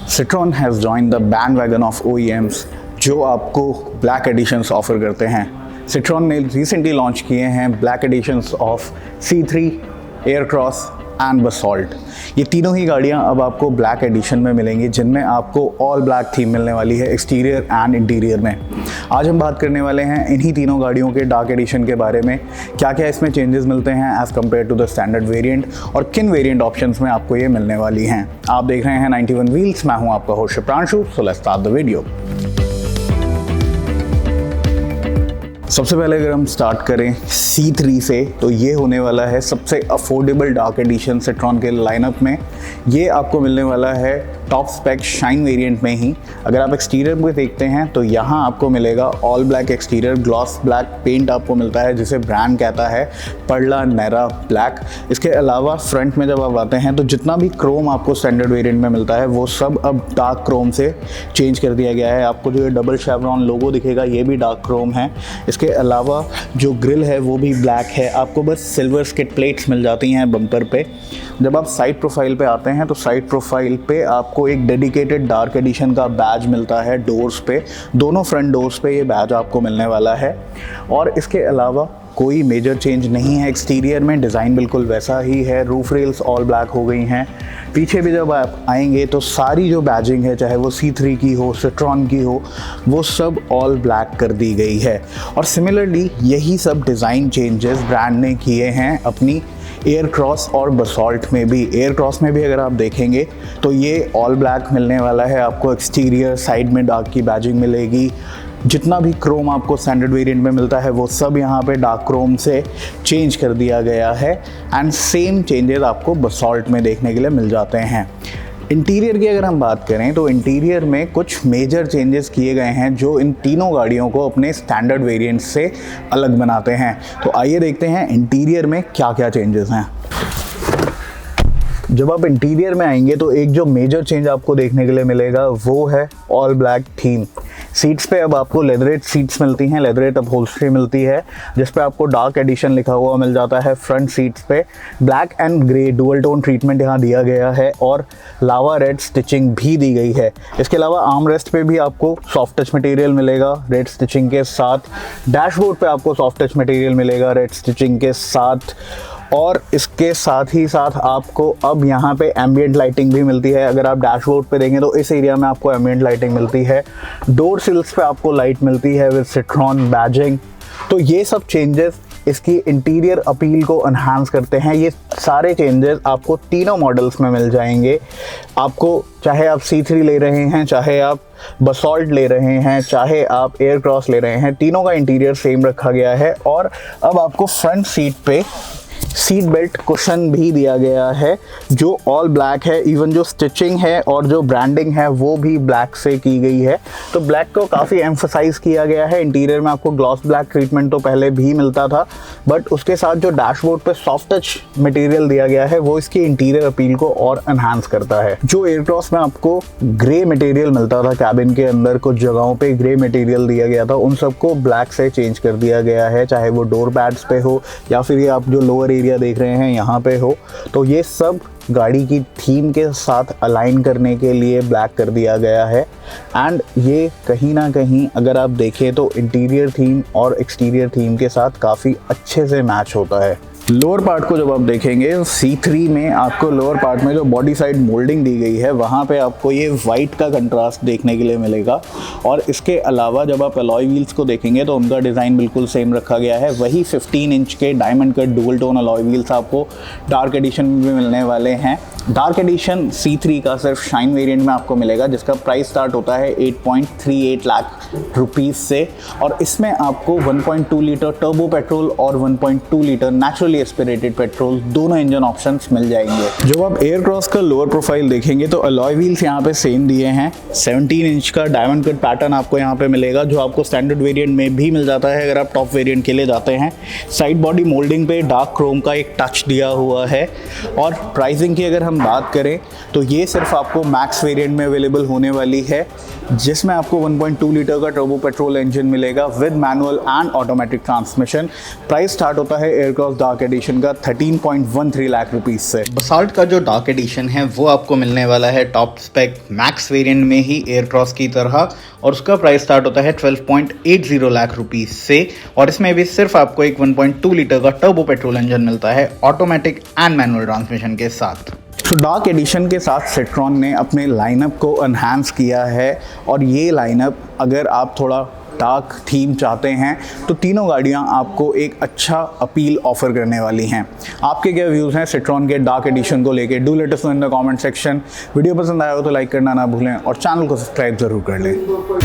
Citroën has joined the bandwagon of OEMs जो आपको black editions offer करते हैं। Citroën ने रिसेंटली लॉन्च किए हैं black editions of C3, Aircross and Basalt. ये तीनों ही गाड़ियाँ अब आपको ब्लैक एडिशन में मिलेंगी, जिनमें आपको ऑल ब्लैक थीम मिलने वाली है एक्सटीरियर एंड इंटीरियर में। आज हम बात करने वाले हैं इन्हीं तीनों गाड़ियों के डार्क एडिशन के बारे में, क्या क्या इसमें चेंजेस मिलते हैं as compare to the standard variant और किन वेरिएंट ऑप्शंस में आपको ये मिलने वाली हैं। आप देख रहे हैं 91 व्हील्स, मैं हूँ आपका host Pranshu. So let's start the video. सबसे पहले अगर हम स्टार्ट करें C3 से, तो ये होने वाला है सबसे अफोर्डेबल डार्क एडिशन सिट्रॉन के लाइनअप में। ये आपको मिलने वाला है टॉप स्पेक शाइन वेरिएंट में ही। अगर आप एक्सटीरियर में देखते हैं तो यहाँ आपको मिलेगा all black exterior, gloss black paint आपको मिलता है जिसे ब्रांड कहता है पर्ला नेरा ब्लैक। इसके अलावा फ्रंट में जब आप आते हैं तो जितना भी क्रोम आपको स्टैंडर्ड वेरिएंट में मिलता है वो सब अब डार्क क्रोम से चेंज कर दिया गया है। आपको जो ये डबल शेवरॉन लोगो दिखेगा ये भी डार्क क्रोम है। इसके अलावा जो ग्रिल है वो भी ब्लैक है। आपको बस सिल्वर स्किड प्लेट्स मिल जाती हैं बम्पर पे। जब आप साइड प्रोफाइल पे आते हैं तो साइड प्रोफाइल पे आपको एक डेडिकेटेड डार्क एडिशन का बैज मिलता है डोर्स पे। दोनों फ्रंट डोर्स पे ये बैज आपको मिलने वाला है। और इसके अलावा कोई मेजर चेंज नहीं है एक्सटीरियर में, डिज़ाइन बिल्कुल वैसा ही है। रूफ रेल्स ऑल ब्लैक हो गई हैं। पीछे भी जब आप आएंगे तो सारी जो बैजिंग है, चाहे वो C3 की हो, सिट्रॉन की हो, वो सब ऑल ब्लैक कर दी गई है। और सिमिलरली यही सब डिज़ाइन चेंजेस ब्रांड ने किए हैं अपनी एयरक्रॉस और बसॉल्ट में भी। एयरक्रॉस में भी अगर आप देखेंगे तो ये ऑल ब्लैक मिलने वाला है आपको। एक्सटीरियर साइड में डार्क की बैजिंग मिलेगी। जितना भी क्रोम आपको स्टैंडर्ड वेरिएंट में मिलता है वो सब यहाँ पे डार्क क्रोम से चेंज कर दिया गया है। एंड सेम चेंजेस आपको बसॉल्ट में देखने के लिए मिल जाते हैं। इंटीरियर की अगर हम बात करें तो इंटीरियर में कुछ मेजर चेंजेस किए गए हैं जो इन तीनों गाड़ियों को अपने स्टैंडर्ड वेरिएंट से अलग बनाते हैं। तो आइए देखते हैं इंटीरियर में क्या क्या चेंजेस हैं। जब आप इंटीरियर में आएंगे तो एक जो मेजर चेंज आपको देखने के लिए मिलेगा वो है ऑल ब्लैक थीम। सीट्स पे अब आपको लेदरेट सीट्स मिलती हैं, लेदरेट अपहोल्स्ट्री मिलती है जिस पे आपको डार्क एडिशन लिखा हुआ मिल जाता है। फ्रंट सीट्स पे black and grey dual tone treatment यहाँ दिया गया है और लावा रेड स्टिचिंग भी दी गई है। इसके अलावा आर्म रेस्ट पे भी आपको सॉफ्ट टच मटेरियल मिलेगा रेड स्टिचिंग के साथ। डैशबोर्ड पे आपको सॉफ्ट टच मटेरियल मिलेगा रेड स्टिचिंग के साथ। और इसके साथ ही साथ आपको अब यहाँ पे एम्बिएंट लाइटिंग भी मिलती है। अगर आप डैशबोर्ड पे देखें तो इस एरिया में आपको एम्बिएंट लाइटिंग मिलती है। डोर सिल्स पे आपको लाइट मिलती है विद सिट्रॉन बैजिंग। तो ये सब चेंजेस इसकी इंटीरियर अपील को एनहांस करते हैं। ये सारे चेंजेस आपको तीनों मॉडल्स में मिल जाएंगे। आपको चाहे आप C3 ले रहे हैं, चाहे आप बसॉल्ट ले रहे हैं, चाहे आप एयरक्रॉस ले रहे हैं, तीनों का इंटीरियर सेम रखा गया है। और अब आपको फ्रंट सीट पे सीट बेल्ट कुशन भी दिया गया है जो ऑल ब्लैक है। इवन जो स्टिचिंग है और जो ब्रांडिंग है वो भी ब्लैक से की गई है। तो ब्लैक को काफ़ी एम्फसाइज किया गया है। इंटीरियर में आपको ग्लॉस ब्लैक ट्रीटमेंट तो पहले भी मिलता था, बट उसके साथ जो डैशबोर्ड पे सॉफ्ट टच मटेरियल दिया गया है वो इसकी इंटीरियर अपील को और एनहांस करता है। जो एयरक्रॉस में आपको ग्रे मटेरियल मिलता था कैबिन के अंदर, कुछ जगहों पे ग्रे मटेरियल दिया गया था, उन सबको ब्लैक से चेंज कर दिया गया है। चाहे वो डोर पैड्स पे हो या फिर ये आप जो लोअर एरिया देख रहे हैं यहाँ पे हो, तो ये सब गाड़ी की थीम के साथ अलाइन करने के लिए ब्लैक कर दिया गया है। एंड ये कहीं ना कहीं अगर आप देखें तो इंटीरियर थीम और एक्सटीरियर थीम के साथ काफ़ी अच्छे से मैच होता है। लोअर पार्ट को जब आप देखेंगे C3 में आपको लोअर पार्ट में जो बॉडी साइड मोल्डिंग दी गई है वहाँ पे आपको ये वाइट का कंट्रास्ट देखने के लिए मिलेगा। और इसके अलावा जब आप अलॉय व्हील्स को देखेंगे तो उनका डिज़ाइन बिल्कुल सेम रखा गया है। वही 15 इंच के diamond cut dual tone alloy wheels आपको डार्क एडिशन में भी मिलने वाले हैं। डार्क एडिशन C3 का सिर्फ शाइन वेरिएंट में आपको मिलेगा जिसका प्राइस स्टार्ट होता है 8.38 लाख रुपीस से। और इसमें आपको 1.2 लीटर टर्बो पेट्रोल और 1.2 लीटर नेचुरली एस्पिरेटेड पेट्रोल दोनों इंजन ऑप्शंस मिल जाएंगे। जब आप एयरक्रॉस का लोअर प्रोफाइल देखेंगे तो अलॉय व्हील्स यहाँ पे सेम दिए हैं। 17 इंच का डायमंड कट पैटर्न आपको यहाँ पे मिलेगा जो आपको स्टैंडर्ड वेरिएंट में भी मिल जाता है अगर आप टॉप वेरिएंट के लिए जाते हैं। साइड बॉडी मोल्डिंग पे डार्क क्रोम का एक टच दिया हुआ है। और प्राइसिंग की अगर हम बात करें तो ये सिर्फ आपको मैक्स वेरिएंट में अवेलेबल होने वाली है जिसमें आपको 1.2 लीटर का टर्बो पेट्रोल इंजन मिलेगा with manual and automatic transmission. Price start होता है एयरक्रॉस डार्क एडिशन का 13.13 लाख रुपीस से। बसाल्ट का जो डार्क एडिशन है वो आपको मिलने वाला है टॉप स्पेक मैक्स वेरिएंट में ही एयर क्रॉस की तरह, और उसका प्राइस स्टार्ट होता है 12.80 लाख रुपीस से। और इसमें भी सिर्फ आपको एक 1.2 लीटर का टर्बो पेट्रोल इंजन मिलता है ऑटोमेटिक एंड मैनुअल ट्रांसमिशन के साथ। तो डार्क एडिशन के साथ सिट्रॉन ने अपने लाइनअप को एनहांस किया है, और ये लाइनअप अगर आप थोड़ा डार्क थीम चाहते हैं तो तीनों गाड़ियां आपको एक अच्छा अपील ऑफर करने वाली हैं। आपके क्या व्यूज़ हैं सिट्रॉन के डार्क एडिशन को लेके? Do let us know in the comment section. Video पसंद आया हो तो लाइक करना ना भूलें और चैनल को सब्सक्राइब ज़रूर कर लें।